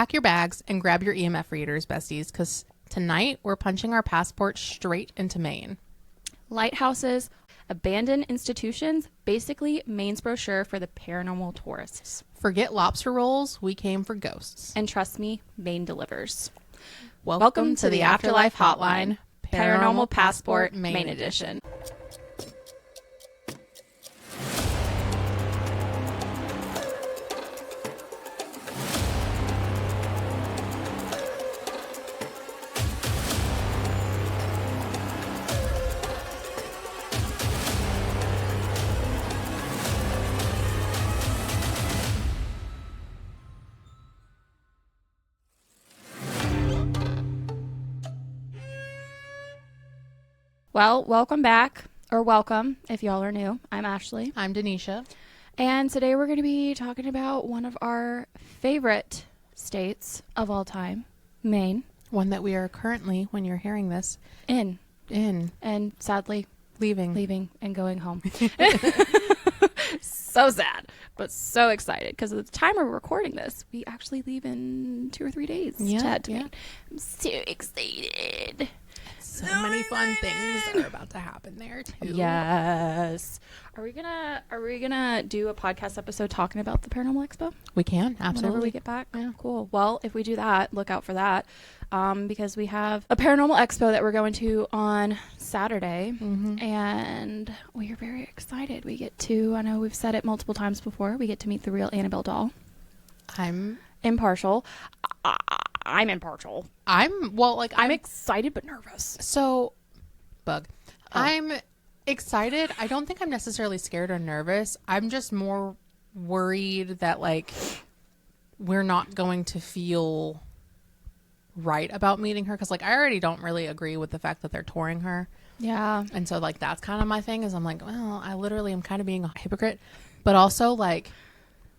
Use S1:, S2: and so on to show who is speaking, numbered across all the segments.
S1: pack your bags and grab your EMF readers, besties, because tonight we're punching our passport straight into Maine.
S2: Lighthouses, abandoned institutions, basically Maine's brochure for the paranormal tourists.
S1: Forget lobster rolls, we came for ghosts.
S2: And trust me, Maine delivers.
S1: Welcome to the Afterlife Hotline, Paranormal Passport, Maine Edition.
S2: Well, welcome back, or welcome if y'all are new. I'm Ashley.
S1: I'm Denisha.
S2: And today we're going to be talking about one of our favorite states of all time, Maine.
S1: One that we are currently, when you're hearing this,
S2: In. And sadly,
S1: leaving
S2: and going home. So sad, but so excited because at the time we're recording this, we actually leave in 2 or 3 days to head to Maine. I'm so excited.
S1: So many fun things are about to happen there too.
S2: Yes. Are we gonna do a podcast episode talking about the Paranormal Expo?
S1: We can, absolutely.
S2: Whenever we get back.
S1: Yeah.
S2: Cool. Well, if we do that, look out for that. Because we have a Paranormal Expo that we're going to on Saturday.
S1: Mm-hmm.
S2: And we are very excited. We get to, I know we've said it multiple times before, we get to meet the real Annabelle doll.
S1: I'm
S2: impartial. I'm impartial.
S1: I'm
S2: excited but nervous.
S1: So, I'm excited. I don't think I'm necessarily scared or nervous. I'm just more worried that we're not going to feel right about meeting her, because I already don't really agree with the fact that they're touring her.
S2: Yeah.
S1: And so that's kind of my thing, is I'm well, I literally am kind of being a hypocrite, but also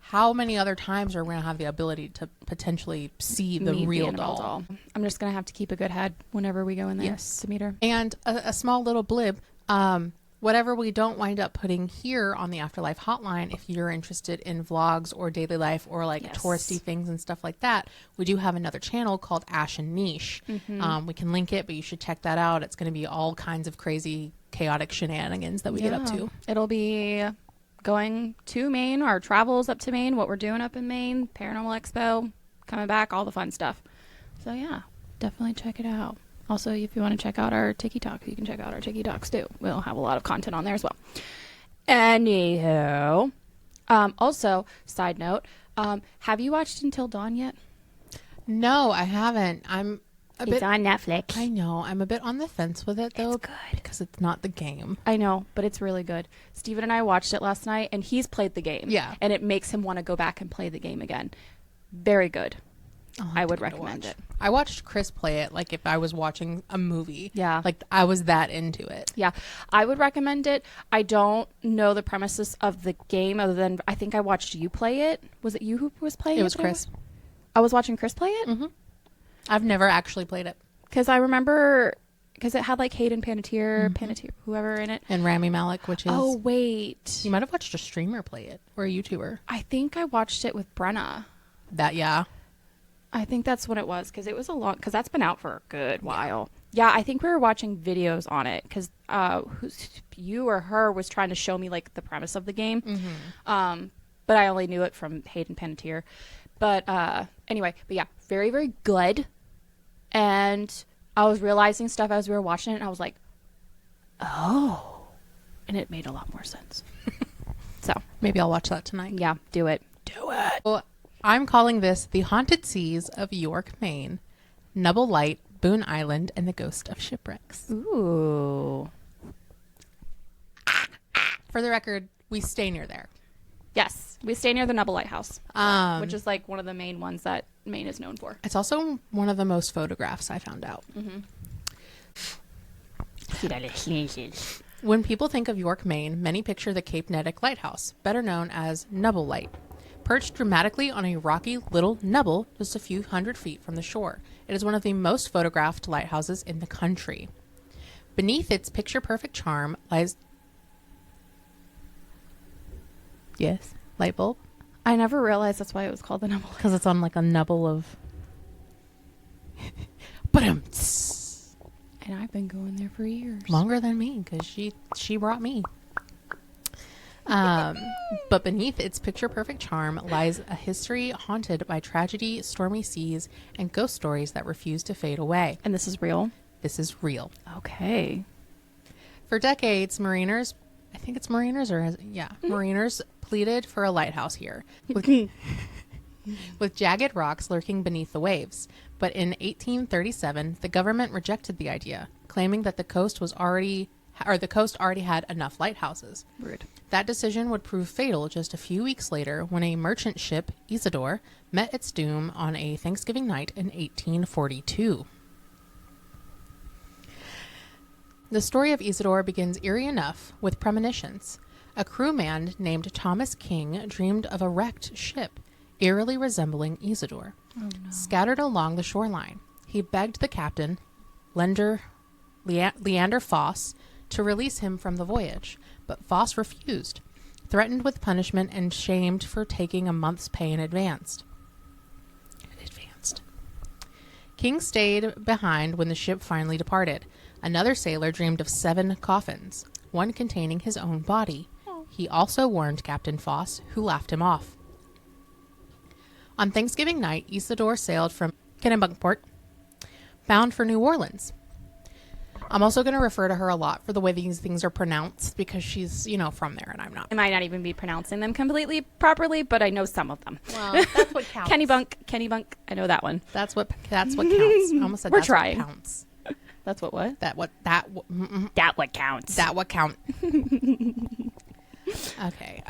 S1: how many other times are we going to have the ability to potentially see the real doll?
S2: I'm just going to have to keep a good head whenever we go in there to meet her.
S1: And a small little blib, whatever we don't wind up putting here on the Afterlife Hotline, if you're interested in vlogs or daily life or touristy things and stuff like that, we do have another channel called Ash and Niche. Mm-hmm. We can link it, but you should check that out. It's going to be all kinds of crazy, chaotic shenanigans that we get up to.
S2: It'll be going to Maine, our travels up to Maine, what we're doing up in Maine, Paranormal Expo, coming back, all the fun stuff. So yeah, definitely check it out. Also, if you want to check out our TikTok, you can check out our TikToks too. We'll have a lot of content on there as well. Anywho, also, side note, have you watched Until Dawn yet?
S1: No, I haven't.
S2: It's on Netflix.
S1: I know. I'm a bit on the fence with it, though.
S2: It's good.
S1: Because it's not the game.
S2: I know, but it's really good. Steven and I watched it last night, and he's played the game.
S1: Yeah.
S2: And it makes him want to go back and play the game again. Very good. I would recommend it.
S1: I watched Chris play it if I was watching a movie.
S2: Yeah.
S1: I was that into it.
S2: Yeah. I would recommend it. I don't know the premises of the game other than I think I watched you play it. Was it you who was playing it?
S1: It was Chris.
S2: I was watching Chris play it?
S1: Mm-hmm. I've never actually played it.
S2: Because I remember, because it had Hayden Panettiere, whoever in it.
S1: And Rami Malek, which is...
S2: Oh, wait.
S1: You might have watched a streamer play it, or a YouTuber.
S2: I think I watched it with Brenna.
S1: Yeah.
S2: I think that's what it was, because it was because that's been out for a good while. Yeah, I think we were watching videos on it, because you or her was trying to show me, the premise of the game. Mm-hmm. But I only knew it from Hayden Panettiere. But anyway, very, very good. And I was realizing stuff as we were watching it, and I was like, oh. And it made a lot more sense. So.
S1: Maybe I'll watch that tonight.
S2: Yeah, do it.
S1: Well, I'm calling this The Haunted Seas of York, Maine, Nubble Light, Boone Island, and the Ghost of Shipwrecks.
S2: Ooh.
S1: For the record, we stay near there.
S2: Yes, we stay near the Nubble Lighthouse, which is one of the main ones that Maine is known for.
S1: It's also one of the most photographs, I found out.
S2: Mm-hmm.
S1: When people think of York, Maine, many picture the Cape Nedic Lighthouse, better known as Nubble Light. Perched dramatically on a rocky little nubble just a few hundred feet from the shore, it is one of the most photographed lighthouses in the country. Beneath its picture-perfect charm lies... Yes, light bulb.
S2: I never realized that's why it was called the Nubble.
S1: Because it's on a nubble of Ba-dum.
S2: And I've been going there for years.
S1: Longer than me, because she brought me. But beneath its picture-perfect charm lies a history haunted by tragedy, stormy seas, and ghost stories that refuse to fade away.
S2: And this is real?
S1: This is real.
S2: Okay.
S1: For decades, mariners pleaded for a lighthouse here, with jagged rocks lurking beneath the waves. But in 1837, the government rejected the idea, claiming that the coast already had enough lighthouses.
S2: Rude.
S1: That decision would prove fatal just a few weeks later when a merchant ship, Isidore, met its doom on a Thanksgiving night in 1842. The story of Isidore begins eerie enough with premonitions. A crewman named Thomas King dreamed of a wrecked ship, eerily resembling Isidore, scattered along the shoreline. He begged the captain, Leander Foss, to release him from the voyage, but Foss refused, threatened with punishment and shamed for taking a month's pay in advance. King stayed behind when the ship finally departed. Another sailor dreamed of 7 coffins, one containing his own body. He also warned Captain Foss, who laughed him off. On Thanksgiving night, Isidore sailed from Kennebunkport, bound for New Orleans. I'm also going to refer to her a lot for the way these things are pronounced because she's, from there and I'm not.
S2: I might not even be pronouncing them completely properly, but I know some of them.
S1: Well, that's what counts.
S2: Kennebunk. I know that one.
S1: That's what counts. I almost said
S2: We're
S1: that's
S2: trying.
S1: what counts.
S2: That's what?
S1: That what counts. That what count. Okay.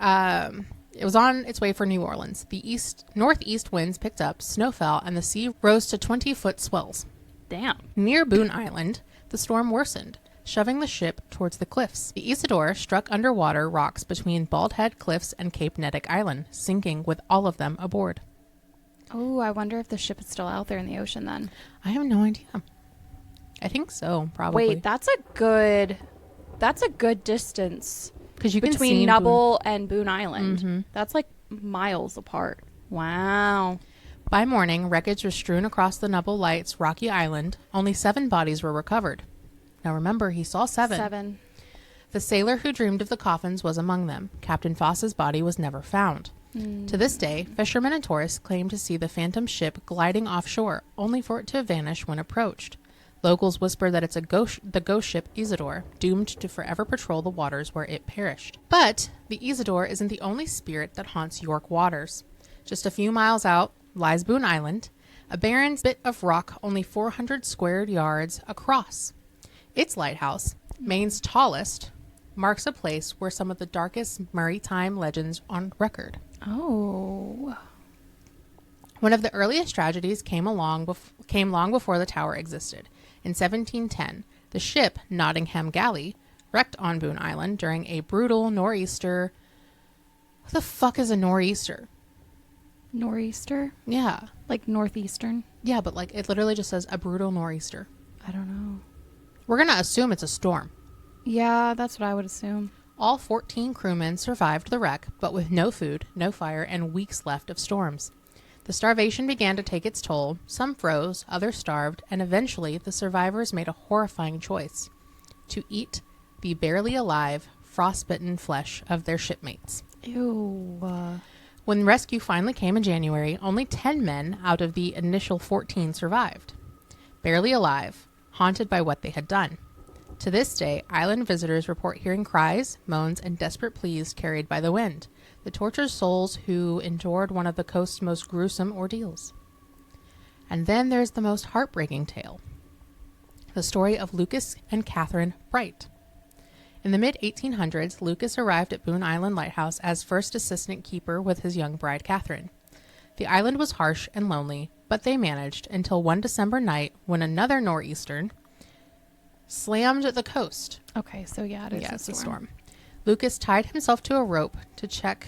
S1: It was on its way for New Orleans. The northeast winds picked up, snow fell, and the sea rose to 20-foot swells.
S2: Damn.
S1: Near Boone Island, the storm worsened, shoving the ship towards the cliffs. The Isidore struck underwater rocks between Bald Head Cliffs and Cape Nettic Island, sinking with all of them aboard.
S2: Oh, I wonder if the ship is still out there in the ocean then.
S1: I have no idea. I think so, probably.
S2: Wait, that's a good distance
S1: because you can
S2: between
S1: see
S2: Nubble and Boone Island.
S1: Mm-hmm.
S2: That's like miles apart. Wow.
S1: By morning, wreckage was strewn across the Nubble Light's rocky island. Only 7 bodies were recovered. Now remember, he saw 7. The sailor who dreamed of the coffins was among them. Captain Foss's body was never found. To this day, fishermen and tourists claim to see the phantom ship gliding offshore, only for it to vanish when approached. Locals whisper that it's the ghost ship Isidore, doomed to forever patrol the waters where it perished. But the Isidore isn't the only spirit that haunts York waters. Just a few miles out lies Boone Island, a barren bit of rock only 400 square yards across. Its lighthouse, Maine's tallest, marks a place where some of the darkest maritime legends on record.
S2: Oh.
S1: One of the earliest tragedies came long before the tower existed. In 1710, the ship Nottingham Galley wrecked on Boone Island during a brutal nor'easter. What the fuck is a nor'easter?
S2: Nor'easter?
S1: Yeah.
S2: Like northeastern?
S1: Yeah, but it literally just says a brutal nor'easter.
S2: I don't know.
S1: We're going to assume it's a storm.
S2: Yeah, that's what I would assume.
S1: All 14 crewmen survived the wreck, but with no food, no fire, and weeks left of storms. The starvation began to take its toll. Some froze, others starved, and eventually the survivors made a horrifying choice: to eat the barely alive, frostbitten flesh of their shipmates.
S2: Ew.
S1: When rescue finally came in January, only 10 men out of the initial 14 survived. Barely alive, haunted by what they had done. To this day, island visitors report hearing cries, moans, and desperate pleas carried by the wind. The tortured souls who endured one of the coast's most gruesome ordeals. And then there's the most heartbreaking tale. The story of Lucas and Catherine Bright. In the mid-1800s, Lucas arrived at Boone Island Lighthouse as first assistant keeper with his young bride, Catherine. The island was harsh and lonely, but they managed until one December night when another nor'easter slammed the coast.
S2: Okay, so yeah, it's a storm.
S1: Lucas tied himself to a rope to check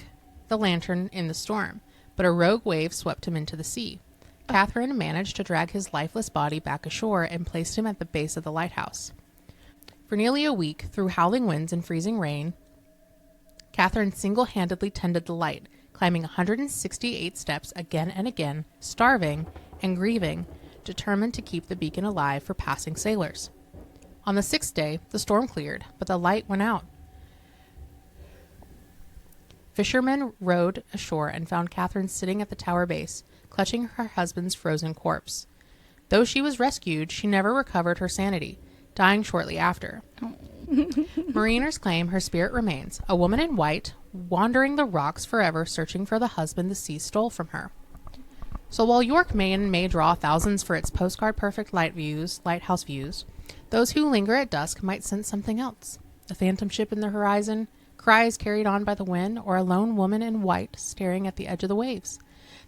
S1: the lantern in the storm, but a rogue wave swept him into the sea. Catherine managed to drag his lifeless body back ashore and placed him at the base of the lighthouse. For nearly a week, through howling winds and freezing rain, Catherine single-handedly tended the light, climbing 168 steps again and again, starving and grieving determined to keep the beacon alive for passing sailors. On the 6th day, the storm cleared, but the light went out. Fishermen rowed ashore and found Catherine sitting at the tower base, clutching her husband's frozen corpse. Though she was rescued, she never recovered her sanity, dying shortly after. Mariners claim her spirit remains, a woman in white, wandering the rocks forever, searching for the husband the sea stole from her. So while York, Maine may draw thousands for its postcard-perfect lighthouse views, those who linger at dusk might sense something else. A phantom ship in the horizon, cries carried on by the wind, or a lone woman in white staring at the edge of the waves.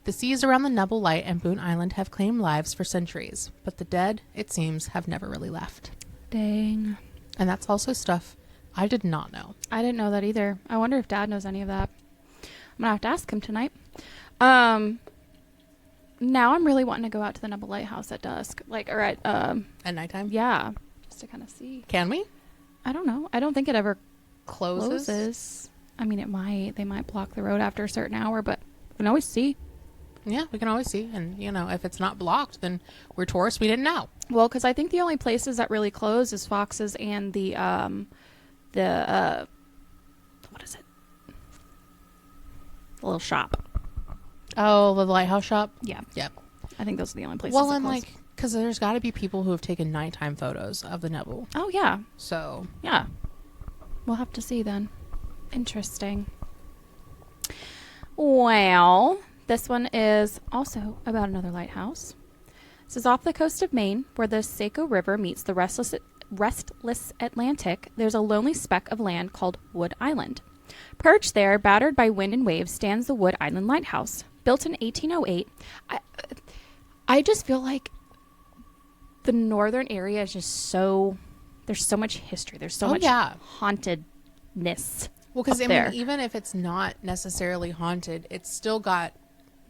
S1: The seas around the Nebel Light and Boone Island have claimed lives for centuries, but the dead, it seems, have never really left.
S2: Dang.
S1: And that's also stuff I did not know.
S2: I didn't know that either. I wonder if Dad knows any of that. I'm gonna have to ask him tonight. Now I'm really wanting to go out to the Nebel Lighthouse at dusk, or at
S1: nighttime.
S2: Yeah, just to kind of see.
S1: Can we?
S2: I don't know. I don't think it ever
S1: Closes.
S2: closes. I mean, it might. They might block the road after a certain hour, but we can always see.
S1: Yeah, we can always see. And, if it's not blocked, then we're tourists. We didn't know.
S2: Well, because I think the only places that really close is Fox's and the what is it? The little shop.
S1: Oh, the lighthouse shop?
S2: Yeah.
S1: Yep.
S2: I think those are the only places
S1: Well,
S2: that
S1: and
S2: close.
S1: because there's got to be people who have taken nighttime photos of the Nebel.
S2: Oh, yeah.
S1: So.
S2: Yeah. We'll have to see then. Interesting. Well, this one is also about another lighthouse. This is off the coast of Maine, where the Saco River meets the restless Atlantic. There's a lonely speck of land called Wood Island. Perched there, battered by wind and waves, stands the Wood Island Lighthouse. Built in 1808, I just feel like the northern area is just so... There's so much history. There's so much hauntedness.
S1: Well, because
S2: there.
S1: Even if it's not necessarily haunted, it's still got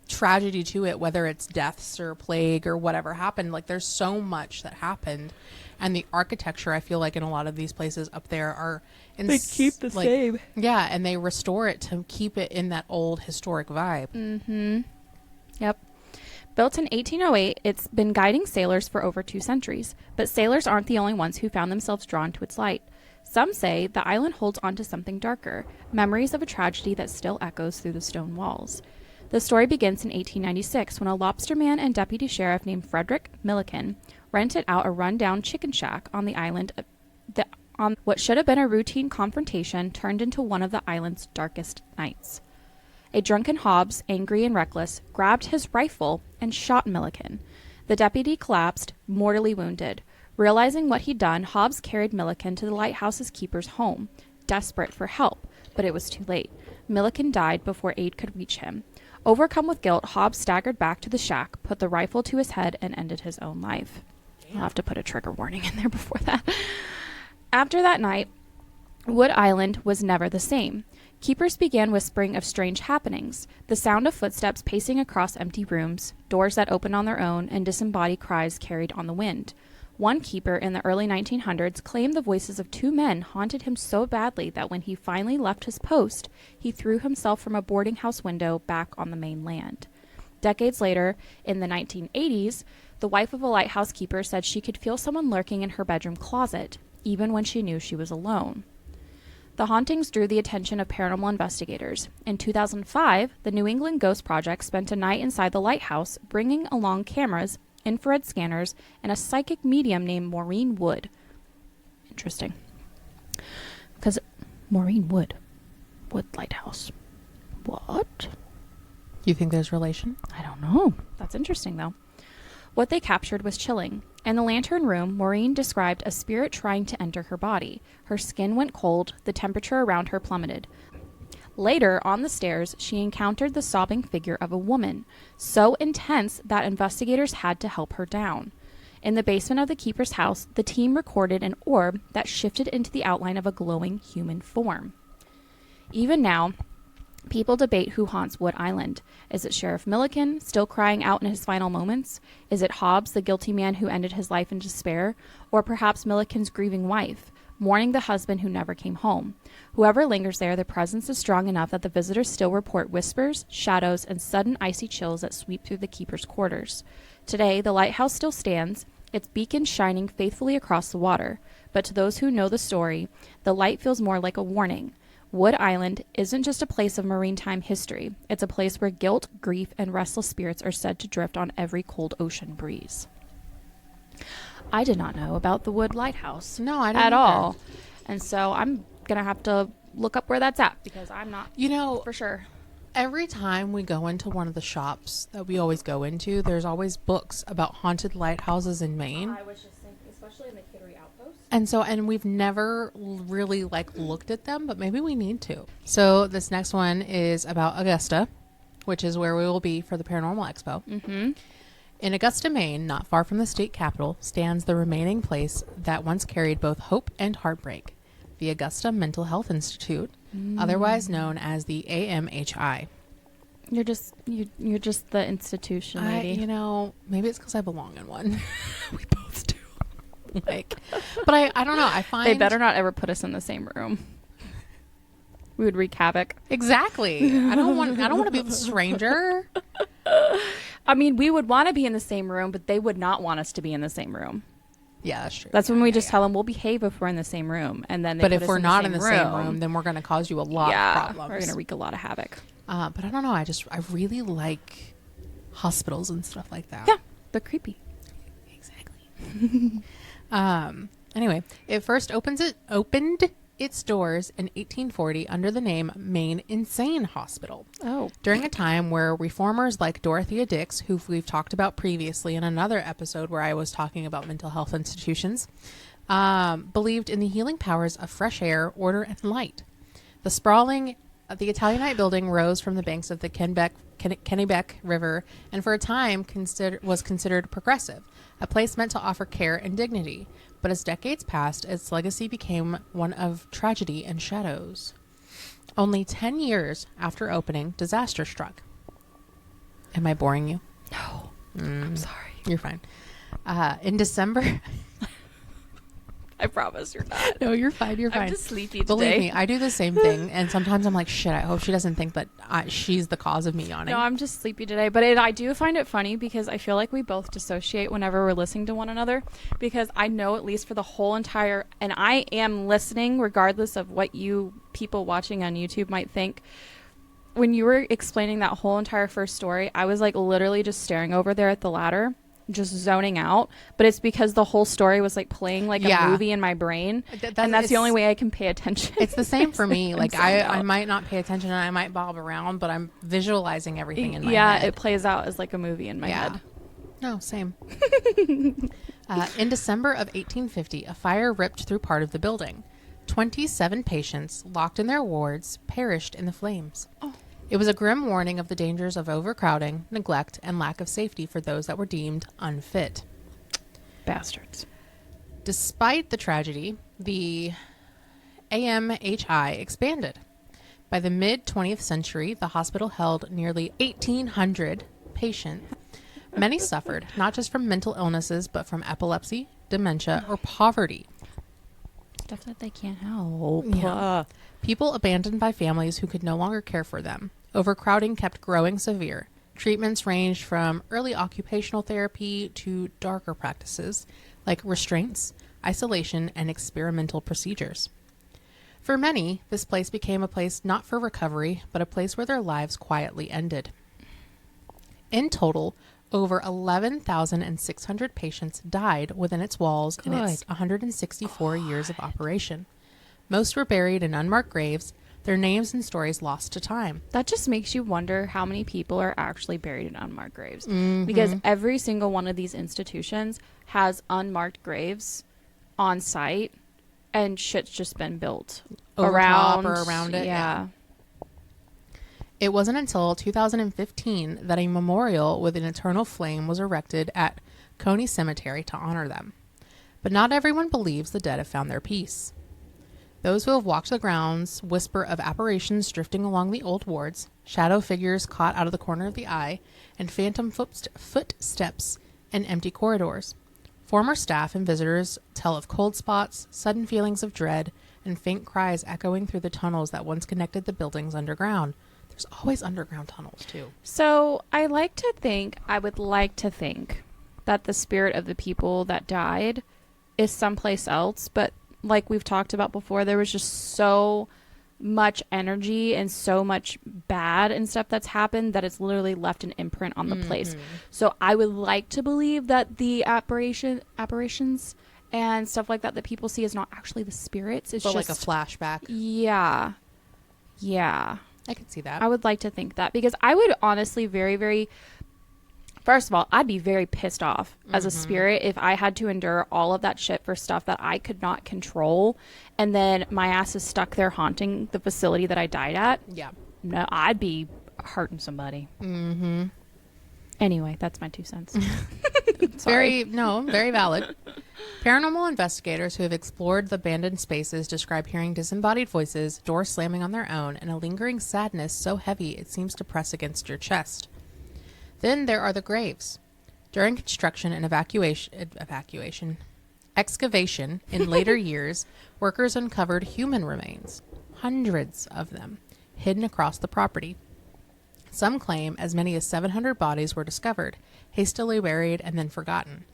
S1: tragedy to it, whether it's deaths or plague or whatever happened. Like, there's so much that happened. And the architecture, I feel like, in a lot of these places up there are...
S2: They keep the same.
S1: Yeah, and they restore it to keep it in that old historic vibe.
S2: Mm-hmm. Yep. Built in 1808, it's been guiding sailors for over 2 centuries. But sailors aren't the only ones who found themselves drawn to its light. Some say the island holds on to something darker, memories of a tragedy that still echoes through the stone walls. The story begins in 1896 when a lobsterman and deputy sheriff named Frederick Milliken rented out a run-down chicken shack on the island. On what should have been a routine confrontation turned into one of the island's darkest nights. A drunken Hobbs, angry and reckless, grabbed his rifle and shot Milliken. The deputy collapsed, mortally wounded. Realizing what he'd done, Hobbs carried Milliken to the lighthouse's keeper's home, desperate for help, but it was too late. Milliken died before aid could reach him. Overcome with guilt, Hobbs staggered back to the shack, put the rifle to his head, and ended his own life. I'll have to put a trigger warning in there before that. After that night, Wood Island was never the same. Keepers began whispering of strange happenings, the sound of footsteps pacing across empty rooms, doors that opened on their own, and disembodied cries carried on the wind. One keeper in the early 1900s claimed the voices of 2 men haunted him so badly that when he finally left his post, he threw himself from a boarding house window back on the mainland. Decades later, in the 1980s, the wife of a lighthouse keeper said she could feel someone lurking in her bedroom closet, even when she knew she was alone. The hauntings drew the attention of paranormal investigators. In 2005, the New England Ghost Project spent a night inside the lighthouse, bringing along cameras, infrared scanners, and a psychic medium named Maureen Wood. Interesting. Because Maureen Wood Lighthouse. What?
S1: You think there's relation?
S2: I don't know. That's interesting, though. What they captured was chilling. In the lantern room, Maureen described a spirit trying to enter her body. Her skin went cold, the temperature around her plummeted. Later, on the stairs, she encountered the sobbing figure of a woman, so intense that investigators had to help her down. In the basement of the keeper's house, the team recorded an orb that shifted into the outline of a glowing human form. Even now, people debate who haunts Wood Island. Is it Sheriff Milliken, still crying out in his final moments? Is it Hobbs, the guilty man who ended his life in despair? Or perhaps Milliken's grieving wife? mourning the husband who never came home. Whoever lingers there, the presence is strong enough that the visitors still report whispers, shadows, and sudden icy chills that sweep through the keeper's quarters. Today, the lighthouse still stands, its beacon shining faithfully across the water. But to those who know the story, the light feels more like a warning. Wood Island isn't just a place of maritime history. It's a place where guilt, grief, and restless spirits are said to drift on every cold ocean breeze. I did not know about the Wood Lighthouse.
S1: No, I didn't
S2: at
S1: either.
S2: all. And so I'm going to have to look up where that's at because I'm not for sure.
S1: Every time we go into one of the shops that we always go into, there's always books about haunted lighthouses in Maine.
S2: I was just thinking, especially in the Kittery Outpost.
S1: And we've never really looked at them, but maybe we need to. So this next one is about Augusta, which is where we will be for the Paranormal Expo.
S2: Mm-hmm.
S1: In Augusta, Maine, not far from the state capital, stands the remaining place that once carried both hope and heartbreak, the Augusta Mental Health Institute, otherwise known as the AMHI.
S2: You're just the institution lady.
S1: Maybe it's because I belong in one. We both do. But I don't know. I find
S2: they better not ever put us in the same room. We would wreak havoc.
S1: Exactly. I don't want to be with a stranger.
S2: I mean, we would want to be in the same room, but they would not want us to be in the same room.
S1: Yeah, that's true.
S2: That's when we just tell them we'll behave if we're in the same room, and then.
S1: But if we're not in the same room, then we're going to cause you a lot of problems.
S2: We're going to wreak a lot of havoc.
S1: But I don't know. I really like hospitals and stuff like that.
S2: Yeah, they're creepy.
S1: Exactly. Anyway, it first opened its doors in 1840 under the name Maine Insane Hospital.
S2: Oh.
S1: During a time where reformers like Dorothea Dix, who we've talked about previously in another episode where I was talking about mental health institutions, believed in the healing powers of fresh air, order, and light. The sprawling the Italianate building rose from the banks of the Kennebec River and for a time was considered progressive, a place meant to offer care and dignity. But as decades passed, its legacy became one of tragedy and shadows. Only 10 years after opening, disaster struck. Am I boring you?
S2: No. I'm sorry.
S1: You're fine. In December...
S2: I promise you're not.
S1: No, you're fine. You're fine.
S2: I'm just sleepy today.
S1: Believe me, I do the same thing. And sometimes I'm like, shit, I hope she doesn't think that she's the cause of me yawning.
S2: No, I'm just sleepy today. But I do find it funny because I feel like we both dissociate whenever we're listening to one another. Because I know at least for the whole entire... And I am listening regardless of what you people watching on YouTube might think. When you were explaining that whole entire first story, I was like literally just staring over there at the ladder. Just zoning out, but it's because the whole story was like playing like a movie in my brain, and that's the only way I can pay attention.
S1: It's the same for me. Like I might not pay attention and I might bob around, but I'm visualizing everything in my head.
S2: Yeah, it plays out as like a movie in my head.
S1: No, same. In December of 1850, a fire ripped through part of the building. 27 patients locked in their wards perished in the flames. Oh. It was a grim warning of the dangers of overcrowding, neglect, and lack of safety for those that were deemed unfit.
S2: Bastards.
S1: Despite the tragedy, the AMHI expanded. By the mid-20th century, the hospital held nearly 1,800 patients. Many suffered, not just from mental illnesses, but from epilepsy, dementia, or poverty.
S2: Stuff that they can't help.
S1: Yeah. People abandoned by families who could no longer care for them. Overcrowding kept growing severe. Treatments ranged from early occupational therapy to darker practices like restraints, isolation, and experimental procedures. For many, this place became a place not for recovery, but a place where their lives quietly ended. In total, over 11,600 patients died within its walls in its 164 years of operation. Most were buried in unmarked graves, their names and stories lost to time.
S2: That just makes you wonder how many people are actually buried in unmarked graves.
S1: Mm-hmm.
S2: Because every single one of these institutions has unmarked graves on site, and shit's just been built around
S1: it.
S2: Yeah.
S1: It wasn't until 2015 that a memorial with an eternal flame was erected at Coney Cemetery to honor them. But not everyone believes the dead have found their peace. Those who have walked the grounds whisper of apparitions drifting along the old wards, shadow figures caught out of the corner of the eye, and phantom footsteps in empty corridors. Former staff and visitors tell of cold spots, sudden feelings of dread, and faint cries echoing through the tunnels that once connected the buildings underground. There's always underground tunnels, too.
S2: So I would like to think that the spirit of the people that died is someplace else. But like we've talked about before, there was just so much energy and so much bad and stuff that's happened that it's literally left an imprint on the place. So I would like to believe that the apparitions and stuff like that people see is not actually the spirits. It's
S1: but
S2: just
S1: like a flashback.
S2: Yeah.
S1: I could see that.
S2: I would like to think that, because I would honestly very, very, first of all, I'd be very pissed off as a spirit if I had to endure all of that shit for stuff that I could not control, and then my ass is stuck there haunting the facility that I died at.
S1: Yeah.
S2: No, I'd be hurting somebody. Mm-hmm. Anyway, that's my 2 cents.
S1: Very valid. Paranormal investigators who have explored the abandoned spaces describe hearing disembodied voices, doors slamming on their own, and a lingering sadness so heavy it seems to press against your chest. Then there are the graves. During construction and excavation in later years, workers uncovered human remains, hundreds of them, hidden across the property. Some claim as many as 700 bodies were discovered, hastily buried and then forgotten.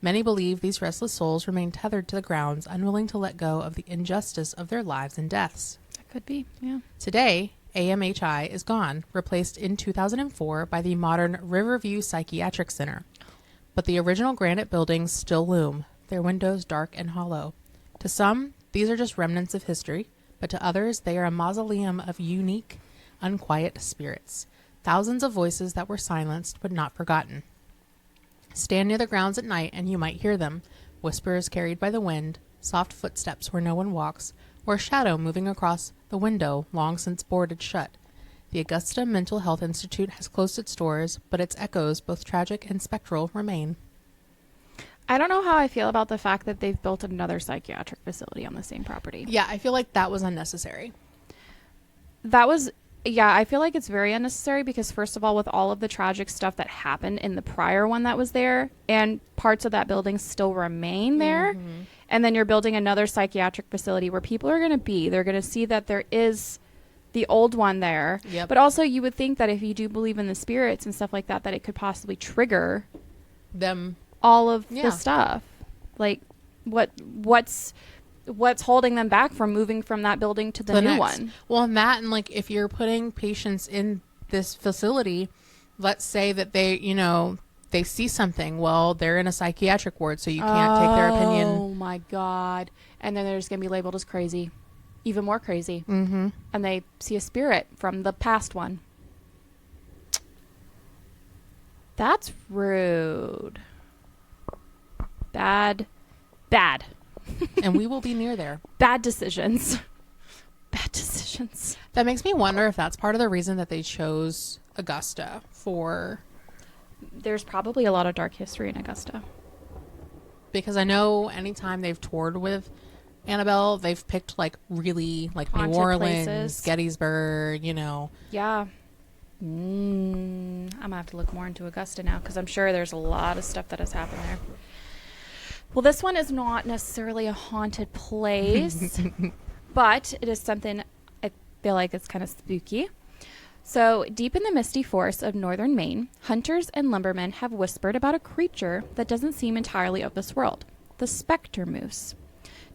S1: Many believe these restless souls remain tethered to the grounds, unwilling to let go of the injustice of their lives and deaths.
S2: That could be, yeah.
S1: Today, AMHI is gone, replaced in 2004 by the modern Riverview Psychiatric Center. But the original granite buildings still loom, their windows dark and hollow. To some, these are just remnants of history, but to others, they are a mausoleum of unique, unquiet spirits. Thousands of voices that were silenced but not forgotten. Stand near the grounds at night and you might hear them, whispers carried by the wind, soft footsteps where no one walks, or a shadow moving across the window long since boarded shut. The Augusta Mental Health Institute has closed its doors, but its echoes, both tragic and spectral, remain.
S2: I don't know how I feel about the fact that they've built another psychiatric facility on the same property.
S1: Yeah, I feel like that was unnecessary.
S2: I feel like it's very unnecessary because, first of all, with all of the tragic stuff that happened in the prior one that was there, and parts of that building still remain there, and then you're building another psychiatric facility where people are going to be. They're going to see that there is the old one there.
S1: Yep.
S2: But also, you would think that if you do believe in the spirits and stuff like that, that it could possibly trigger
S1: them
S2: all of the stuff. Like, what's holding them back from moving from that building to the new one?
S1: Well, and that, and like if you're putting patients in this facility, let's say that they see something. Well, they're in a psychiatric ward, so you can't take their opinion.
S2: Oh my God. And then they're just going to be labeled as crazy. Even more crazy.
S1: Mm-hmm.
S2: And they see a spirit from the past one. That's rude. Bad.
S1: And we will be near there.
S2: Bad decisions.
S1: That makes me wonder if that's part of the reason that they chose Augusta for.
S2: There's probably a lot of dark history in Augusta.
S1: Because I know anytime they've toured with Annabelle, they've picked really
S2: Haunted
S1: New Orleans,
S2: places.
S1: Gettysburg,
S2: Yeah. I'm going to have to look more into Augusta now because I'm sure there's a lot of stuff that has happened there. Well, this one is not necessarily a haunted place, but it is something I feel like it's kind of spooky. So, deep in the misty forests of northern Maine, hunters and lumbermen have whispered about a creature that doesn't seem entirely of this world, the Spectral Moose.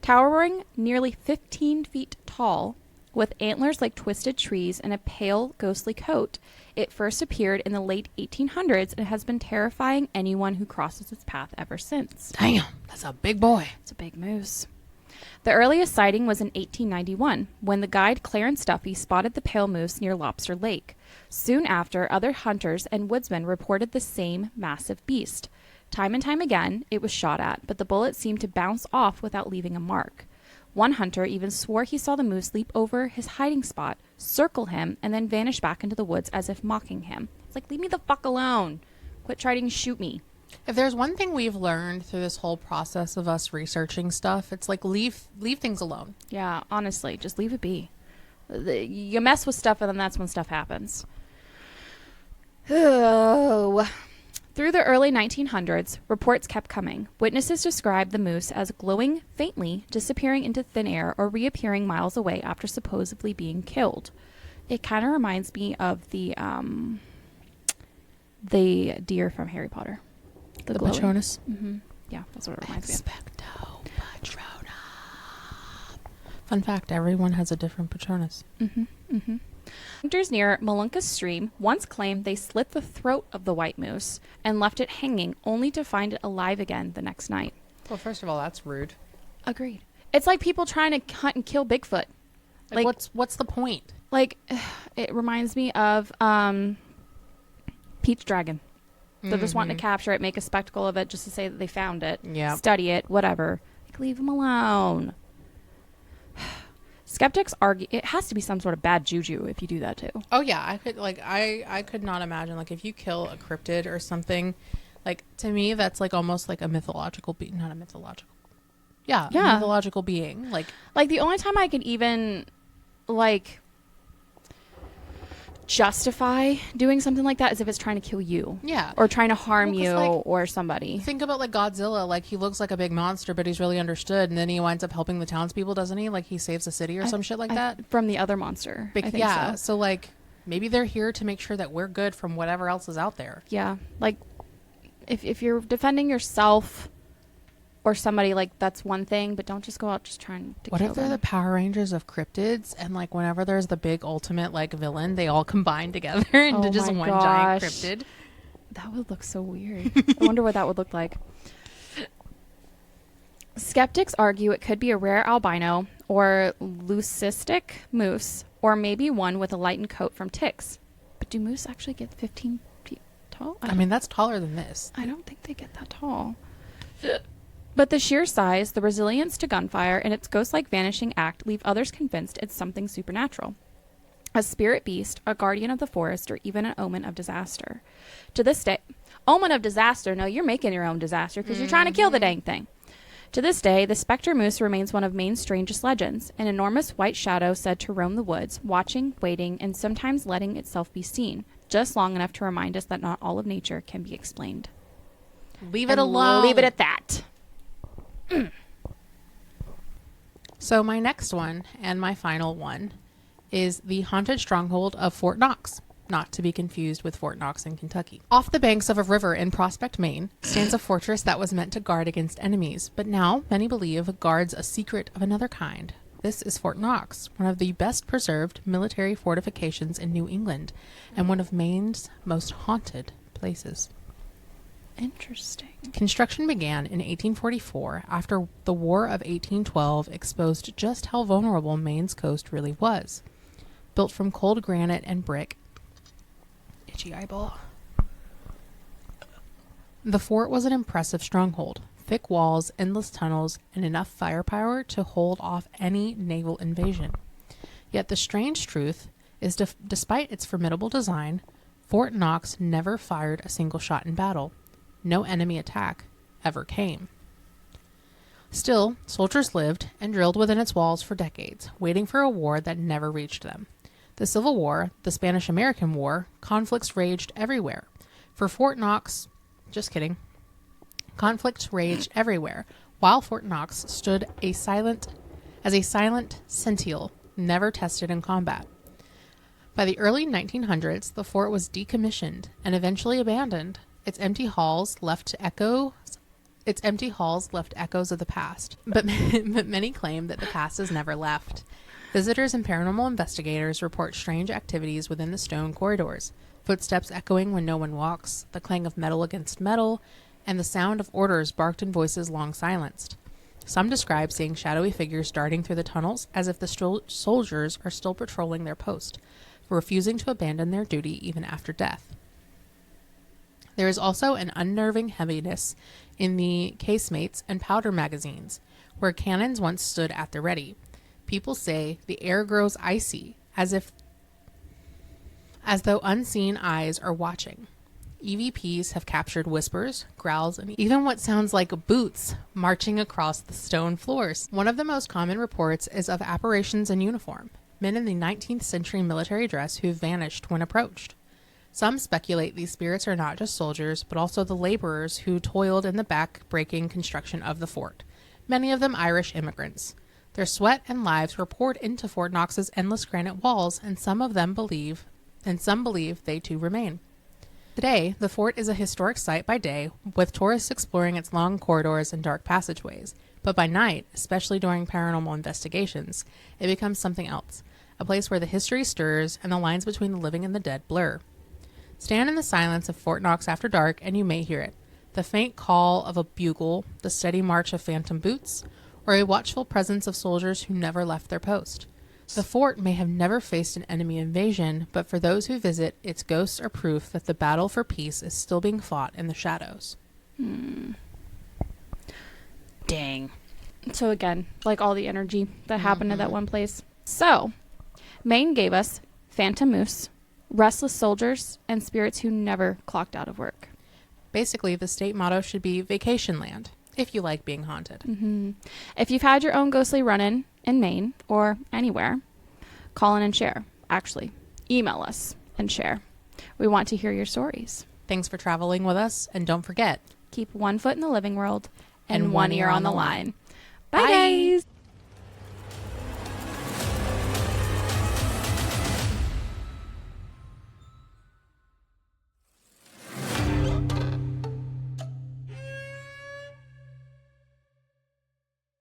S2: Towering nearly 15 feet tall, with antlers like twisted trees and a pale, ghostly coat, it first appeared in the late 1800s and has been terrifying anyone who crosses its path ever since.
S1: Damn, that's a big boy.
S2: It's a big moose. The earliest sighting was in 1891, when the guide Clarence Duffy spotted the pale moose near Lobster Lake. Soon after, other hunters and woodsmen reported the same massive beast. Time and time again, it was shot at, but the bullet seemed to bounce off without leaving a mark. One hunter even swore he saw the moose leap over his hiding spot, circle him, and then vanish back into the woods as if mocking him. It's like, leave me the fuck alone. Quit trying to shoot me.
S1: If there's one thing we've learned through this whole process of us researching stuff, it's like leave things alone.
S2: Yeah, honestly, just leave it be. You mess with stuff and then that's when stuff happens. Oh, Through the early 1900s, reports kept coming. Witnesses described the moose as glowing faintly, disappearing into thin air, or reappearing miles away after supposedly being killed. It kind of reminds me of the deer from Harry Potter.
S1: The Patronus?
S2: Mm-hmm. Yeah, that's what it reminds me of.
S1: Expecto Patronum. Fun fact, everyone has a different Patronus.
S2: Mm-hmm. Mm-hmm. Hunters near Malunka Stream once claimed they slit the throat of the white moose and left it hanging, only to find it alive again the next night.
S1: Well, first of all, that's rude.
S2: Agreed. It's like people trying to hunt and kill Bigfoot.
S1: Like what's the point?
S2: Like, it reminds me of Pete's Dragon. They're just wanting to capture it, make a spectacle of it just to say that they found it, study it, whatever. Like, leave them alone. Skeptics argue it has to be some sort of bad juju if you do that too.
S1: Oh yeah, I could not imagine, like, if you kill a cryptid or something, like, to me that's like almost like a mythological being, not a mythological. Yeah, a mythological being. Like
S2: the only time I can even like justify doing something like that is if it's trying to kill you.
S1: Yeah.
S2: Or trying to harm you, like, or somebody.
S1: Think about like Godzilla, like he looks like a big monster, but he's really understood, and then he winds up helping the townspeople, doesn't he? Like he saves the city or some shit like that.
S2: From the other monster. I think
S1: so like maybe they're here to make sure that we're good from whatever else is out there.
S2: Yeah. Like if you're defending yourself or somebody, like, that's one thing, but don't just go out just trying to
S1: What
S2: kill
S1: if they're
S2: them.
S1: the Power Rangers of cryptids, and like whenever there's the big ultimate like villain, they all combine together into just one giant cryptid?
S2: That would look so weird. I wonder what that would look like. Skeptics argue it could be a rare albino or leucistic moose, or maybe one with a lightened coat from ticks. But do moose actually get 15 feet tall?
S1: I mean, that's taller than this.
S2: I don't think they get that tall. But the sheer size, the resilience to gunfire, and its ghost-like vanishing act leave others convinced it's something supernatural. A spirit beast, a guardian of the forest, or even an omen of disaster. To this day, omen of disaster? No, you're making your own disaster because you're trying to kill the dang thing. To this day, the specter moose remains one of Maine's strangest legends, an enormous white shadow said to roam the woods, watching, waiting, and sometimes letting itself be seen, just long enough to remind us that not all of nature can be explained.
S1: Leave it alone.
S2: Leave it at that.
S1: So my next one, and my final one, is the haunted stronghold of Fort Knox, not to be confused with Fort Knox in Kentucky. Off the banks of a river in Prospect, Maine, stands a fortress that was meant to guard against enemies, but now many believe guards a secret of another kind. This is Fort Knox, one of the best preserved military fortifications in New England, and one of Maine's most haunted places.
S2: Interesting.
S1: Construction began in 1844 after the War of 1812 exposed just how vulnerable Maine's coast really was. Built from cold granite and brick. Itchy eyeball. The fort was an impressive stronghold. Thick walls, endless tunnels, and enough firepower to hold off any naval invasion. Yet the strange truth is despite its formidable design, Fort Knox never fired a single shot in battle. No enemy attack ever came. Still, soldiers lived and drilled within its walls for decades, waiting for a war that never reached them. The Civil War, the Spanish-American War, conflicts raged everywhere. For Fort Knox, just kidding, conflicts raged everywhere, while Fort Knox stood as a silent sentinel, never tested in combat. By the early 1900s, the fort was decommissioned and eventually abandoned. Its empty halls left echoes of the past, but many claim that the past has never left. Visitors and paranormal investigators report strange activities within the stone corridors, footsteps echoing when no one walks, the clang of metal against metal, and the sound of orders barked in voices long silenced. Some describe seeing shadowy figures darting through the tunnels as if the soldiers are still patrolling their post, refusing to abandon their duty even after death. There is also an unnerving heaviness in the casemates and powder magazines, where cannons once stood at the ready. People say the air grows icy, as though unseen eyes are watching. EVPs have captured whispers, growls, and even what sounds like boots marching across the stone floors. One of the most common reports is of apparitions in uniform, men in the 19th century military dress who vanished when approached. Some speculate these spirits are not just soldiers, but also the laborers who toiled in the back-breaking construction of the fort, many of them Irish immigrants. Their sweat and lives were poured into Fort Knox's endless granite walls, and some believe they too remain. Today, the fort is a historic site by day, with tourists exploring its long corridors and dark passageways. But by night, especially during paranormal investigations, it becomes something else, a place where the history stirs and the lines between the living and the dead blur. Stand in the silence of Fort Knox after dark, and you may hear it. The faint call of a bugle, the steady march of phantom boots, or a watchful presence of soldiers who never left their post. The fort may have never faced an enemy invasion, but for those who visit, its ghosts are proof that the battle for peace is still being fought in the shadows.
S2: Dang. So again, like all the energy that happened at that one place. So, Maine gave us phantom moose, restless soldiers, and spirits who never clocked out of work.
S1: Basically, the state motto should be vacation land, if you like being haunted.
S2: If you've had your own ghostly run-in Maine or anywhere, call in and share. Actually, email us and share. We want to hear your stories.
S1: Thanks for traveling with us, and don't forget,
S2: keep one foot in the living world and one ear on the line. Bye, guys!